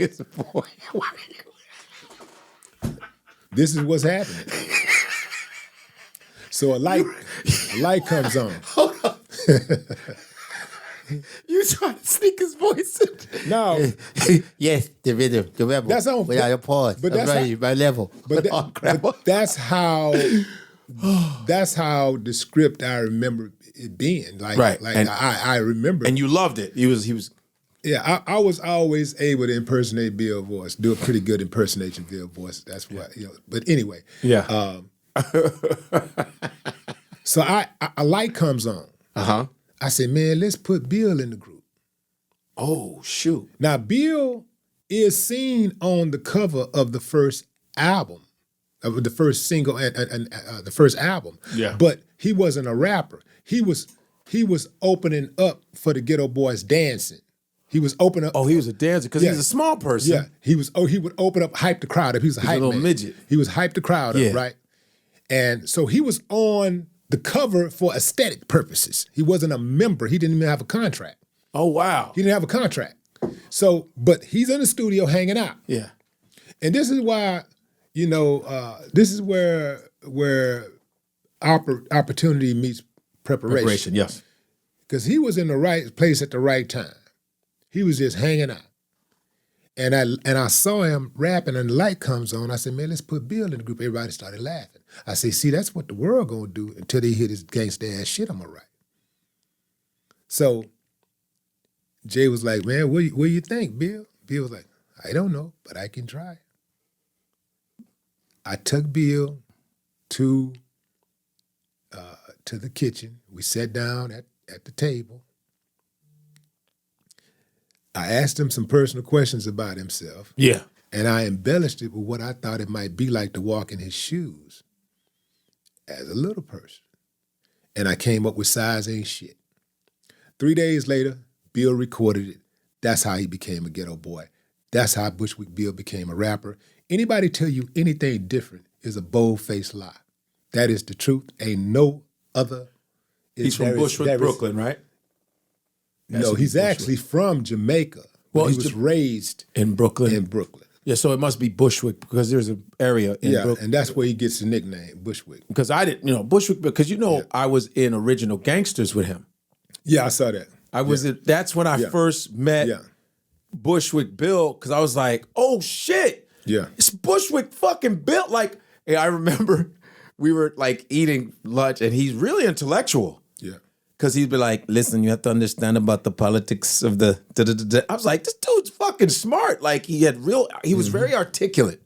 This is what's happening. So a light comes on. Hold on. You trying to sneak his voice in? No. Yes, the rhythm, the rebel. That's on. Without a pause. But I'm that's ready, my level. But that's how the script I remember it being. Like I remember. And you loved it. He was. Yeah, I was always able to impersonate Bill's voice, do a pretty good impersonation of Bill's voice. That's what, but anyway. Yeah. So a light comes on. Uh-huh. I said, man, let's put Bill in the group. Oh, shoot. Now, Bill is seen on the cover of the first album, of the first single, and the first album. Yeah. But he wasn't a rapper. He was opening up for the Ghetto Boys dancing. He was opening up. Oh, he was a dancer because he's a small person. Yeah, he would open up, hype the crowd up. He was a hype little man. midget. He was hype the crowd up, right? And so he was on the cover for aesthetic purposes. He wasn't a member. He didn't even have a contract. Oh, wow. He didn't have a contract. So, but he's in the studio hanging out. Yeah. And this is why, this is where opportunity meets preparation. Yes. because he was in the right place at the right time. He was just hanging out. And I saw him rapping and the light comes on. I said, man, let's put Bill in the group. Everybody started laughing. I say, see, that's what the world gonna do until they hear this gangsta ass shit I'm gonna write. So Jay was like, man, what do you think, Bill? Bill was like, I don't know, but I can try. I took Bill to the kitchen. We sat down at the table. I asked him some personal questions about himself. Yeah. And I embellished it with what I thought it might be like to walk in his shoes as a little person. And I came up with Size Ain't Shit. 3 days later, Bill recorded it. That's how he became a ghetto boy. That's how Bushwick Bill became a rapper. Anybody tell you anything different is a bold-faced lie. That is the truth. Ain't no other. He's from Bushwick, Brooklyn, right? No, he's actually from Jamaica. Well, he was raised in Brooklyn. In Brooklyn. Yeah, so it must be Bushwick because there's an area in Brooklyn. And that's where he gets the nickname, Bushwick. Because I didn't, Bushwick, because I was in Original Gangsters with him. Yeah, I saw that. That's when I first met Bushwick Bill, because I was like, oh shit. Yeah. It's Bushwick fucking Bill. Like, I remember we were like eating lunch and he's really intellectual. Yeah. Because he'd be like, listen, you have to understand about the politics of the da-da-da-da. I was like, this dude's fucking smart. Like he was very articulate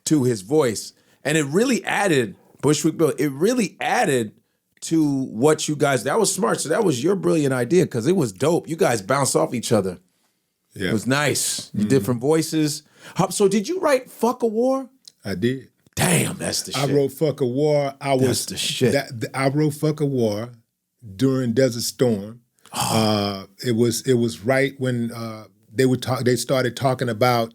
to his voice. And it really added, Bushwick Bill, it really added to what you guys, that was smart. So that was your brilliant idea because it was dope. You guys bounced off each other. Yeah. It was nice. Different voices. So did you write Fuck a War? I did. Damn, that's the shit. I wrote Fuck a War. That's the shit. I wrote Fuck a War during Desert Storm. It was right when they started talking about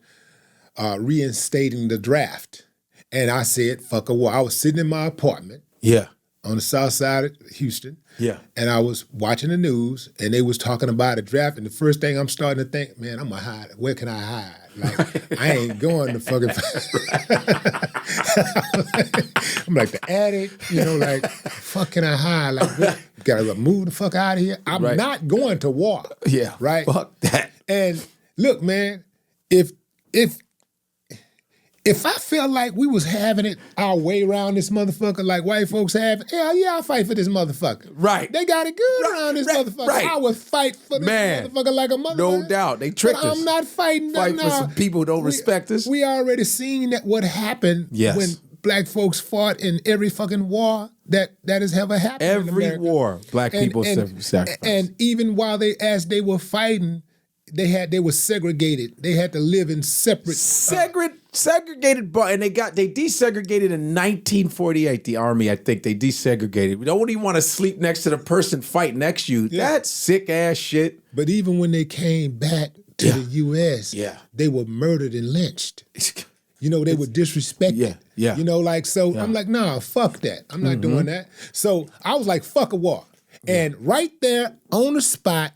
reinstating the draft. And I said, fuck a war. I was sitting in my apartment. Yeah. On the south side of Houston. Yeah. And I was watching the news and they was talking about a draft. And the first thing I'm starting to think, man, I'm gonna hide. Where can I hide? Like, I ain't going to fucking I'm like the attic, like, fuck can I hide? Like, gotta move the fuck out of here. I'm not going to war. Yeah. Right? Fuck that. And look, man, if I felt like we was having it our way around this motherfucker like white folks have, hell yeah, I'll fight for this motherfucker. Right. They got it good around this motherfucker. Right. I would fight for this motherfucker like a motherfucker. No doubt. They tricked us. I'm not fighting. Fight for some people who don't respect us. We already seen that what happened when black folks fought in every fucking war that has ever happened in America. Every war, black people sacrificed. And even while they were fighting, they were segregated. They had to live in separate segregated, and they desegregated in 1948. The Army, I think, they desegregated. We don't even want to sleep next to the person fighting next to you. Yeah. That's sick ass shit. But even when they came back to the U.S., they were murdered and lynched. They were disrespected. Yeah. I'm like, nah, fuck that. I'm not doing that. So I was like, fuck a war. And right there on the spot,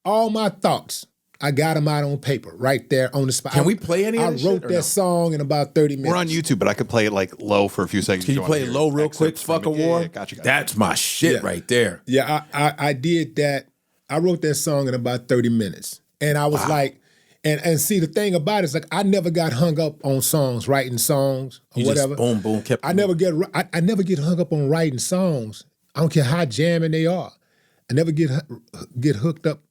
all my thoughts, I got them out on paper right there on the spot. Can we play any of this I wrote that song in about 30 minutes. We're on YouTube, but I could play it like low for a few seconds. Can you play it low real quick? Fuck a war? Yeah, gotcha. That's my shit right there. Yeah, I did that. I wrote that song in about 30 minutes. And I was like, and see, the thing about it is like I never got hung up on songs, writing songs or whatever. Just boom, kept I never get hung up on writing songs. I don't care how jamming they are. I never get hooked up.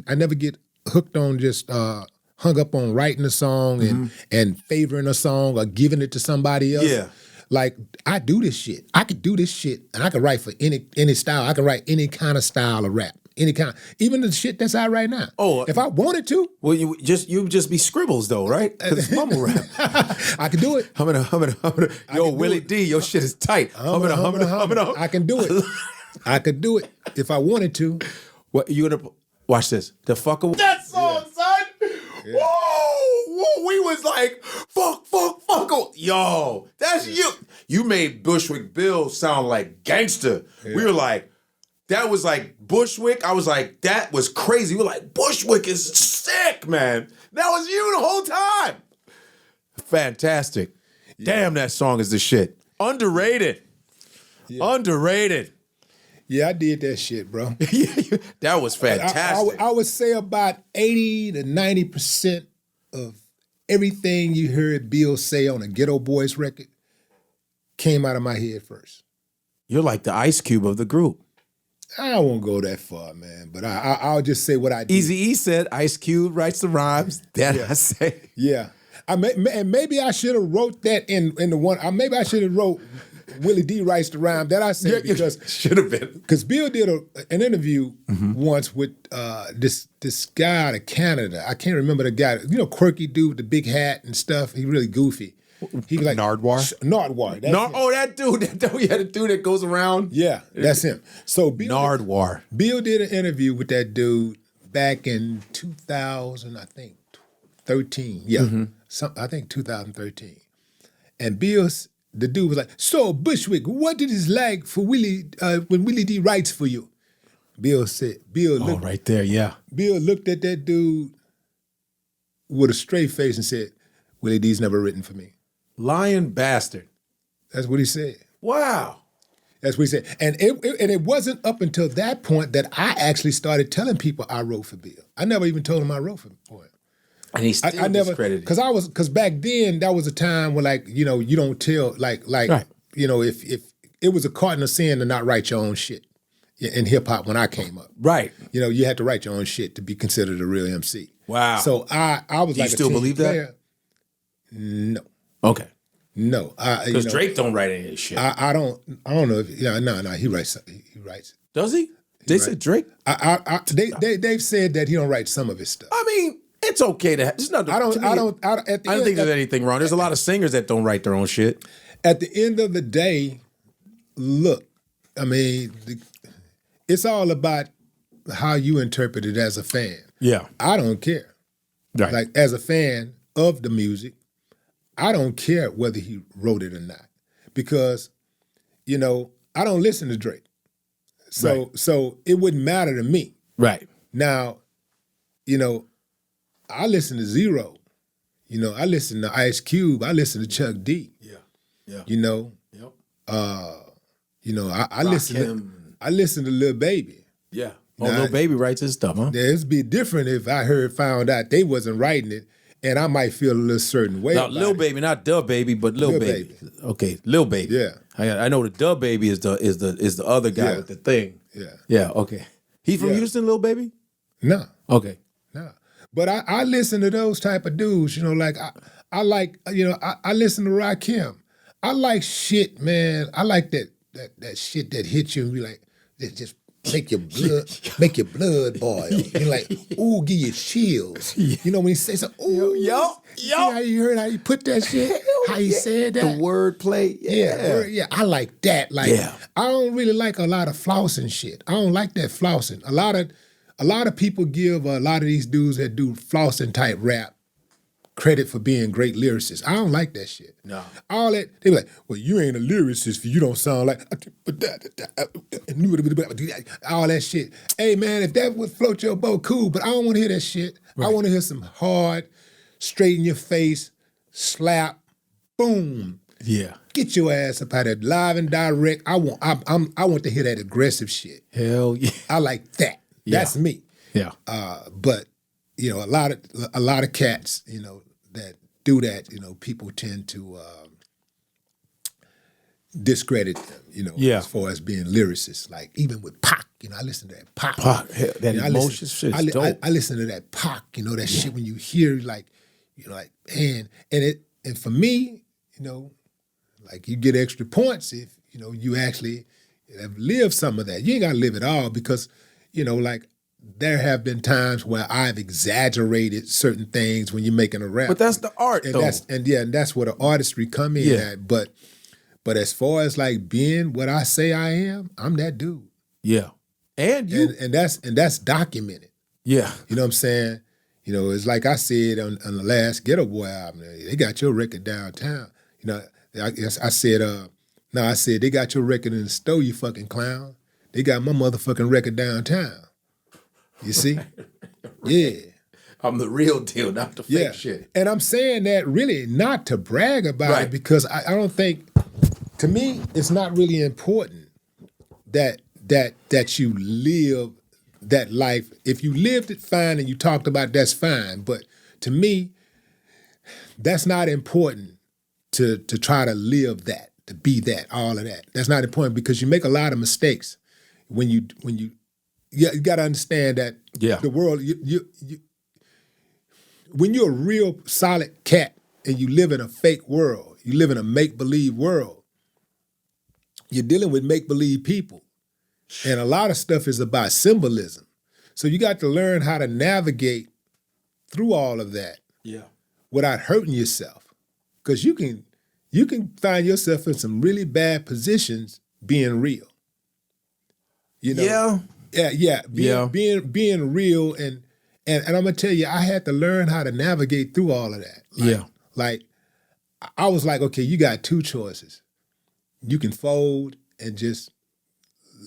I never get hooked on just hung up on writing a song and favoring a song or giving it to somebody else. Yeah. Like, I do this shit. I could do this shit and I could write for any style. I could write any kind of style of rap. Any kind, even the shit that's out right now. Oh, if I wanted to. Well, you just be scribbles though, right? Because it's mumble rap. I can do it. Yo, Willie D, your shit is tight. I can do it. I could do it if I wanted to. What you gonna watch this? The fucker. That song, son. Yeah. Whoa, we was like, fuck. Yo, that's you. You made Bushwick Bill sound like gangster. Yeah. We were like, that was like Bushwick. I was like, that was crazy. We were like, Bushwick is sick, man. That was you the whole time. Fantastic. Yeah. Damn, that song is the shit. Underrated. Yeah. Underrated. Yeah, I did that shit, bro. That was fantastic. I would say about 80 to 90% of everything you heard Bill say on a Ghetto Boys record came out of my head first. You're like the Ice Cube of the group. I won't go that far, man, but I'll just say what I did. Eazy-E said Ice Cube writes the rhymes. That I say. Yeah. And maybe I should have wrote that in the one. Maybe I should have wrote Willie D writes the rhyme that I said because should have been. Because Bill did an interview once with this guy out of Canada. I can't remember the guy. You know, quirky dude with the big hat and stuff. He really goofy. He was like Nardwuar? Nardwuar. That dude. Yeah, the dude that goes around. Yeah, that's him. So Nardwuar. Bill did an interview with that dude back in 2000, I think, 13. Yeah, I think 2013. And the dude was like, "So Bushwick, what did it like for Willie when Willie D writes for you?" Bill looked right there, yeah. Bill looked at that dude with a straight face and said, "Willie D's never written for me." Lying bastard. That's what he said. Wow. That's what he said. And it wasn't up until that point that I actually started telling people I wrote for Bill. I never even told him I wrote for him. And he still discredited. Because back then that was a time where, like, you know, you don't tell, like right. You know, if it was a cardinal sin to not write your own shit in hip hop when I came up. Right. You know, you had to write your own shit to be considered a real MC. Wow. So I was like, you still believe player. that? No. Okay. No. Because Drake don't write any of his shit. I don't know if no, he writes. He writes. Does he? They said Drake? They've said that he don't write some of his stuff. I mean, it's okay to have. I don't think there's anything wrong. There's a lot of singers that don't write their own shit. At the end of the day, look, I mean, it's all about how you interpret it as a fan. Yeah. I don't care. Right. Like, as a fan of the music, I don't care whether he wrote it or not. Because, you know, I don't listen to Drake. So it wouldn't matter to me. Right. Now, you know, I listen to Zero. You know, I listen to Ice Cube. I listen to Chuck D. Yeah. You know. Yep. You know, I listen to Lil Baby. Yeah. Lil Baby writes his stuff, huh? It'd be different if I found out they wasn't writing it, and I might feel a little certain way. Now, about Lil it. Baby, not Dub Baby, but Lil Baby. Okay, Lil Baby. Yeah. I know the Dub Baby is the other guy with the thing. Yeah. Yeah. Okay. He from Houston, Lil Baby? No. Okay. No. But I listen to those type of dudes. You know, like I like, you know, I listen to Rakim. I like shit, man. I like that shit that hits you and be like, that just make your blood boil. You're like, ooh, give you chills. You know, when he says, ooh, yo. How you heard how he put that shit? How he said that? The wordplay. Yeah, I like that. Like, I don't really like a lot of flossing shit. I don't like that flossing. A lot of people give a lot of these dudes that do flossing type rap credit for being great lyricists. I don't like that shit. No. All that, they be like, well, you ain't a lyricist if you don't sound like, all that shit. Hey, man, if that would float your boat, cool, but I don't want to hear that shit. Right. I want to hear some hard, straight in your face, slap, boom. Yeah. Get your ass up out of there, live and direct. I want to hear that aggressive shit. Hell yeah. I like that. That's me. Yeah. But you know, a lot of cats, you know, that do that, you know, people tend to discredit them, you know, as far as being lyricists. Like, even with Pac, you know, I listen to that Pac. That emotion shit is dope. I listen to that Pac, you know, that shit when you hear, like, you know, like, and for me, you know, like, you get extra points if, you know, you actually have lived some of that. You ain't got to live it all because, you know, like, there have been times where I've exaggerated certain things when you're making a rap. But that's the art, and though. That's where the artistry come in at. But as far as like being what I say I am, I'm that dude. Yeah. And you and that's documented. Yeah. You know what I'm saying? You know, it's like I said on the last Ghetto Boy album, they got your record downtown. You know, I said they got your record in the store, you fucking clown. They got my motherfucking record downtown. You see? Yeah. I'm the real deal, not the fake shit. And I'm saying that really not to brag about it because I don't think, to me, it's not really important that that you live that life. If you lived it, fine, and you talked about that's fine. But to me, that's not important to try to live that, to be that, all of that. That's not important because you make a lot of mistakes when you got to understand that the world, when you're a real solid cat and you live in a fake world, you live in a make-believe world, you're dealing with make-believe people. And a lot of stuff is about symbolism. So you got to learn how to navigate through all of that without hurting yourself. Because you can find yourself in some really bad positions being real. You know? Being real and I'm gonna tell you, I had to learn how to navigate through all of that. Like I was like, okay, you got two choices. You can fold and just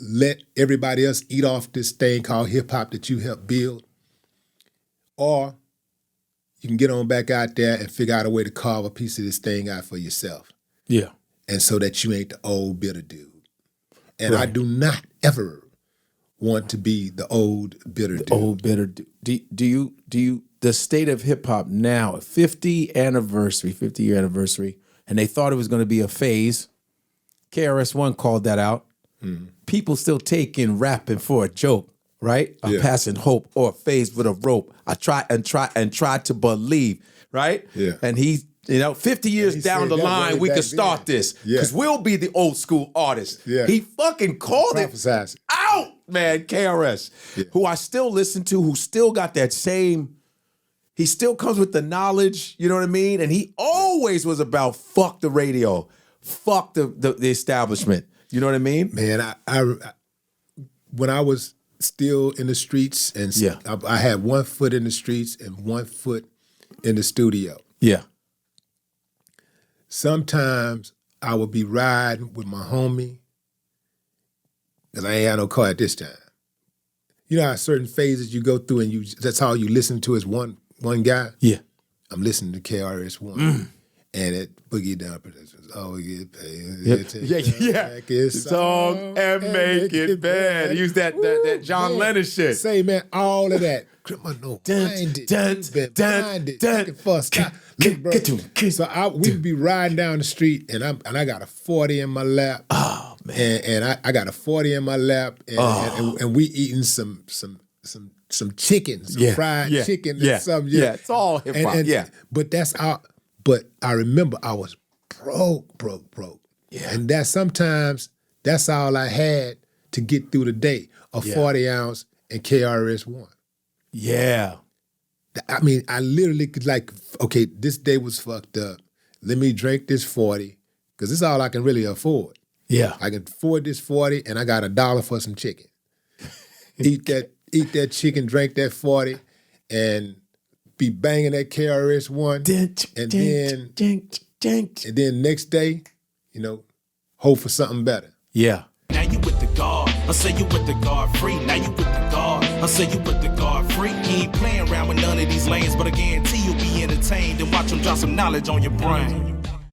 let everybody else eat off this thing called hip hop that you helped build, or you can get on back out there and figure out a way to carve a piece of this thing out for yourself. Yeah. And so that you ain't the old bitter dude. And I do not ever want to be the old bitter dude. Old bitter dude. Do you the state of hip hop now, 50th year anniversary, and they thought it was going to be a phase. KRS-One called that out. Mm-hmm. People still taking rapping for a joke, right? A passing hope or a phase with a rope. I try to believe, right? Yeah. And he, 50 years down the line, we can start this because we'll be the old school artists. Yeah. He fucking called it out, man. KRS, who I still listen to, who still got that same. He still comes with the knowledge, you know what I mean? And he always was about fuck the radio, fuck the establishment. You know what I mean? Man, I when I was still in the streets and I had 1 foot in the streets and 1 foot in the studio. Yeah. Sometimes I would be riding with my homie, because I ain't had no car at this time. You know how certain phases you go through and that's all you listen to is one guy? Yeah. I'm listening to KRS-One. And it boogie down productions. Oh, we get paid. Song and make it bad. Use that John Lennon shit. Say, man, all of that. Criminal minded. So we would be riding down the street, and I got a 40 in my lap. Oh man! And I got a 40 in my lap, and we eating some chicken, some fried chicken, and something. Yeah, it's all hip hop. But that's our. But I remember I was broke. Yeah. And sometimes that's all I had to get through the day, a 40 ounce and KRS-One. Yeah. I mean, I literally could okay, this day was fucked up. Let me drink this 40, because this is all I can really afford. Yeah. I can afford this 40 and I got $1 for some chicken. Eat that chicken, drink that 40, and be banging that KRS-One, and then next day, hope for something better. Yeah. Now you with the God, I say you with the Godfrey. Now you with the God, I say you with the Godfrey. You ain't playing around with none of these lanes, but I guarantee you'll be entertained and watch them drop some knowledge on your brain.